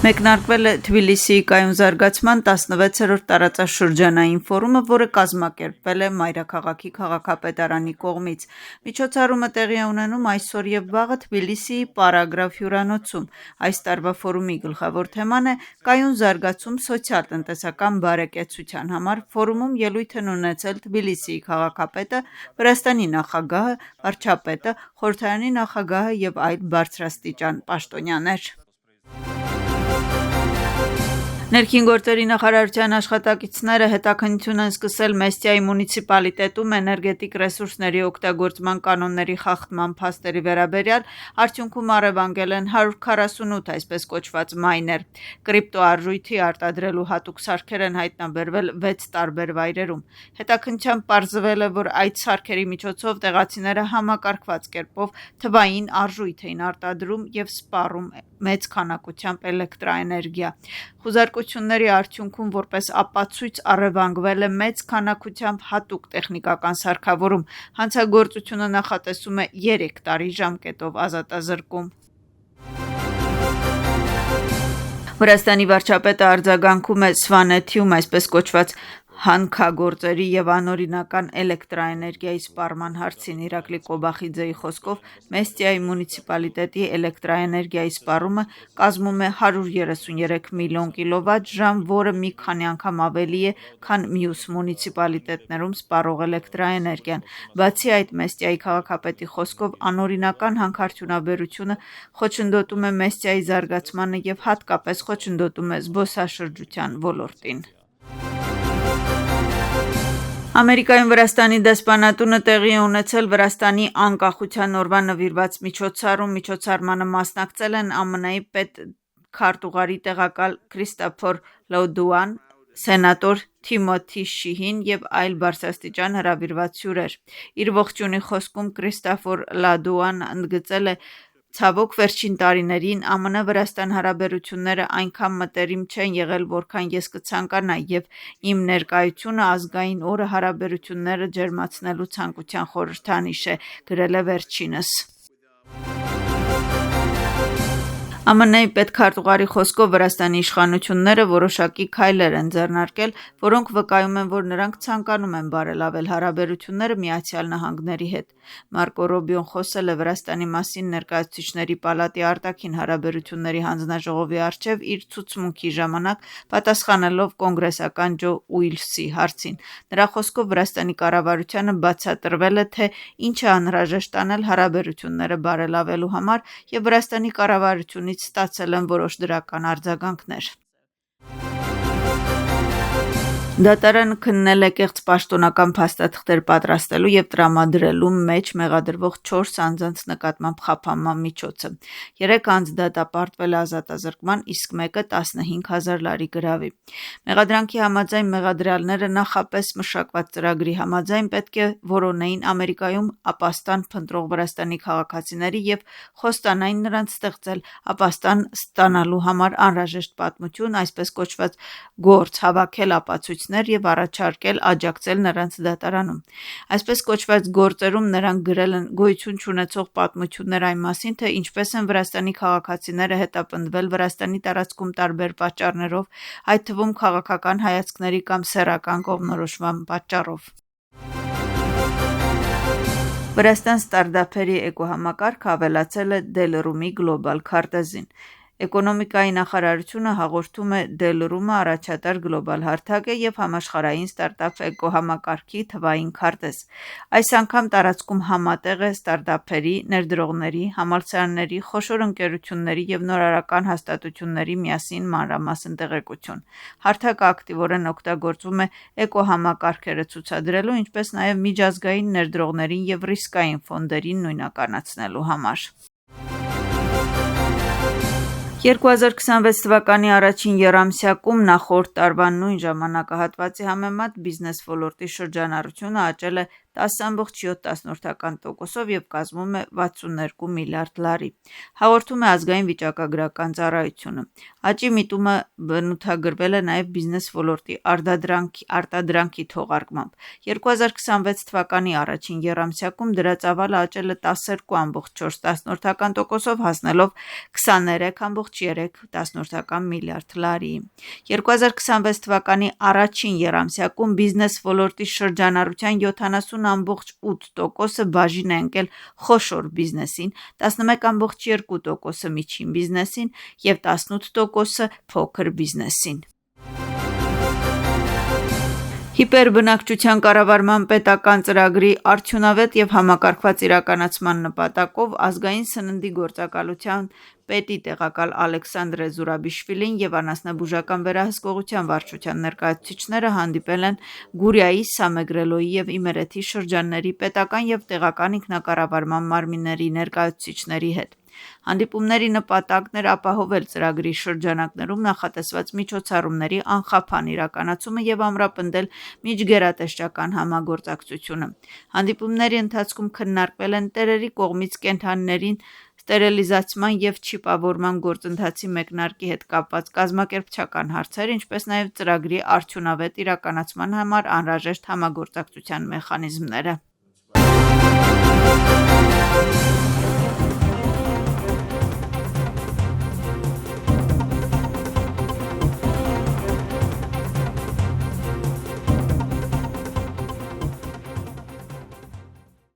Մեկնարկվել է Թբիլիսիի կայուն զարգացման 16-րդ տարածաշրջանային ֆորումը, որը կազմակերպվել է Մայրաքաղաքի քաղաքապետարանի կողմից։ Միջոցառումը տեղի է ունենում այսօր եւ վաղը Թբիլիսիի Պարագրաֆ հյուրանոցում։ Այս տարվա ֆորումի գլխավոր թեման է կայուն զարգացում սոցիալ-տնտեսական բարեկեցության համար։ Ֆորումում ելույթ են ունեցել Թբիլիսիի քաղաքապետը, Վրաստանի նախագահը, վարչապետը, խորհրդարանի նախագահը եւ այլ բարձրաստիճան պաշտոնյաներ։ Ներքին գործերի նախարարության աշխատակիցները հետաքննություն են սկսել Մեստիայի մունիցիպալիտետում էներգետիկ ռեսուրսների օգտագործման կանոնների խախտման փաստերի վերաբերյալ, արդյունքում առևանգել են 148 այսպես կոչված մայներ։ Կրիպտոարժույթի արտադրելու հատուկ սարքեր են հայտնաբերվել 6 տարբեր վայրերում։ Հետաքննությամբ պարզվել է, որ այդ սարքերի միջոցով տեղացիները համակարգված կերպով թվային արժույթ էին արտադրում եւ սպառում մեծ քանակությամբ էլեկտրաէներգիա։ Խուզարկությունների արդյունքում որպես ապացույց առևանգվել է մեծ քանակությամբ հատուկ տեխնիկական սարքավորում։ Հանցագործությունը նախատեսում է 3 տարի ժամկետով ազատազրկում։ Վրաստանի վարչապետը արձագանքում է Սվանեթիում այսպես կոչված հանքագործերի եւ անօրինական էլեկտրաէներգիայի սպառման հարցին։ Իրակլի Կոբախիձեի խոսքով Մեստիայի մունիցիպալիտետի էլեկտրաէներգիայի սպառումը կազմում է 133 միլիոն կիլովատ-ժամ, որը մի քանի անգամ ավելի է, քան մյուս մունիցիպալիտետներում սպառող էլեկտրաէներգիան։ Բացի այդ, Մեստիայի քաղաքապետի խոսքով անօրինական հանքարդյունաբերությունը խոչընդոտում է Մեստիայի զարգացմանը եւ հատկապես խոչընդոտում է զբոսաշրջության ոլորտին։ Ամերիկայում Վրաստանի դեսպանատունը տեղի է ունեցել Վրաստանի անկախության օրվա նվիրված միջոցառում։ Միջոցառմանը մասնակցել են ԱՄՆ-ի պետքարտուղարի տեղակալ Քրիստոֆեր Լոուդոան, սենատոր Թիմոթի Շիհին եւ այլ բարձրաստիճան հրավիրված հյուրեր։ Իր ողջունի խոսքում Քրիստոֆեր Լոուդոան ընդգծել է. «Ցավոք, վերջին տարիներին ԱՄՆ-Վրաստան հարաբերությունները այնքան մտերիմ չեն եղել, որքան ես կցանկանայի, եւ իմ ներկայությունը ազգային օրը հարաբերությունները ջերմացնելու ցանկության խորհրդանիշ է», գրել է վերջինս։ ԱՄՆ-ի պետքարտուղարի խոսքով Վրաստանի իշխանությունները որոշակի քայլեր են ձեռնարկել, որոնք վկայում են, որ նրանք ցանկանում են բարելավել հարաբերությունները ԱՄՆ-ի հետ։ Մարկո Ռոբիոն խոսել է Վրաստանի մասին Ներկայացուցիչների պալատի արտաքին հարաբերությունների հանձնաժողովի առջև իր ցուցմունքի ժամանակ, պատասխանելով կոնգրեսական Ջո Ուիլսի հարցին։ Նրա խոսքով Վրաստանի կառավարությանը բացատրվել է, թե ինչ է անհրաժեշտ անել հարաբերությունները բարելավելու համար, եւ Վրաստանի կառավարությունից ստացել են որոշ դրական արձագանքներ։ Դատարանը քննել է կեղծ պաշտոնական փաստաթղթեր պատրաստելու եւ տրամադրելու մեջ մեղադրվող 4 անձանց նկատմամբ խափանման միջոցը։ 3 անձ դատապարտվել է ազատազրկման, իսկ մեկը 15,000 լարի գրավի։ Մեղադրանքի համաձայն մեղադրյալները նախապես մշակված ծրագրի համաձայն պետք է որոնեին Ամերիկայում ապաստան փնտրող Վրաստանի քաղաքացիների եւ խոստանային նրանց ստեղծել ապաստան ստանալու համար անհրաժեշտ պատմություն, այսպես կոչված գործ, հավաքել ապացույցներ եւ առաջարկել աջակցել նրանց դատարանում։ Այսպես կոչված գործերում նրանք գրել են գոյություն չունեցող պատմություններ այն մասին, թե ինչպես են Վրաստանի քաղաքացիները հետապնդվել Վրաստանի տարածքում տարբեր պատճառներով, այդ թվում քաղաքական հայացքների կամ սեռական կողմնորոշման պատճառով։ Վրաստան ստարտափերի էկոհամակարգը ավելացել է Դելրումի գլոբալ քարտեզին։ Էկոնոմիկայի նախարարությունը հաղորդում է Դելրումը առաջատար գլոբալ հարթակ է եւ համաշխարհային ստարտափ էկոհամակարգի թվային քարտեզ։ Այս անգամ տարածքում համատեղ է ստարտափերի, ներդրողների, համալսարանների, խոշոր ընկերությունների եւ նորարարական հաստատությունների միասին մանրամասն տեղեկություն։ Հարթակը ակտիվորեն օգտագործվում է էկոհամակարգերը ցուցադրելու, ինչպես նաեւ միջազգային ներդրողներին եւ ռիսկային ֆոնդերին նույնականացնելու համար։ 2026 թվականի առաջին եռամսյակում նախորդ տարվա նույն ժամանակահատվածի համեմատ բիզնես ոլորտի շրջանառությունը աճել է 10.7%-ով եւ կազմում է 62 միլիարդ լարի։ Հաղորդում է ազգային վիճակագրական ծառայությունը։ Աճի միտումը բնութագրվել է նաեւ բիզնես ոլորտի արտադրանքի թողարկմամբ։ 2026 թվականի առաջին եռամսյակում դրա ծավալը աճել է 12.4%-ով հասնելով 23.3 միլիարդ լարի։ 2026 թվականի առաջին եռամսյակում բիզնես ոլորտի շրջանառության 70.8%-ը բաժին է ընկել խոշոր բիզնեսին, 11.2%-ը միջին բիզնեսին եւ 18%-ը փոքր բիզնեսին։ Հիպերբնակչության կառավարման պետական ծրագրի արդյունավետ եւ համակարգված իրականացման նպատակով ազգային սննդի գործակալության պետի տեղակալ Ալեքսանդրե Զուրաբիշվիլին եւ անասնաբուժական վերահսկողության վարչության ներկայացուցիչները հանդիպել են Գուրիայի, Սամեգրելոյի եւ Իմերեթի շրջանների պետական եւ տեղական ինքնակառավարման մարմինների ներկայացուցիչների հետ։ Հանդիպումների նպատակն էր ապահովել ծրագրի շրջանակներում նախատեսված միջոցառումների անխափան իրականացումը եւ ամրապնդել միջգերատեսչական համագործակցությունը։ Հանդիպումների ընթացքում քննարկվել են տերերի կողմից կենդանիներին ստերիլիզացման եւ չիպավորման գործընթացի մեկնարկի հետ կապված կազմակերպչական հարցեր, ինչպես նաեւ ծրագրի արդյունավետ իրականացման համար անհրաժեշտ համագործակցության մեխանիզմները։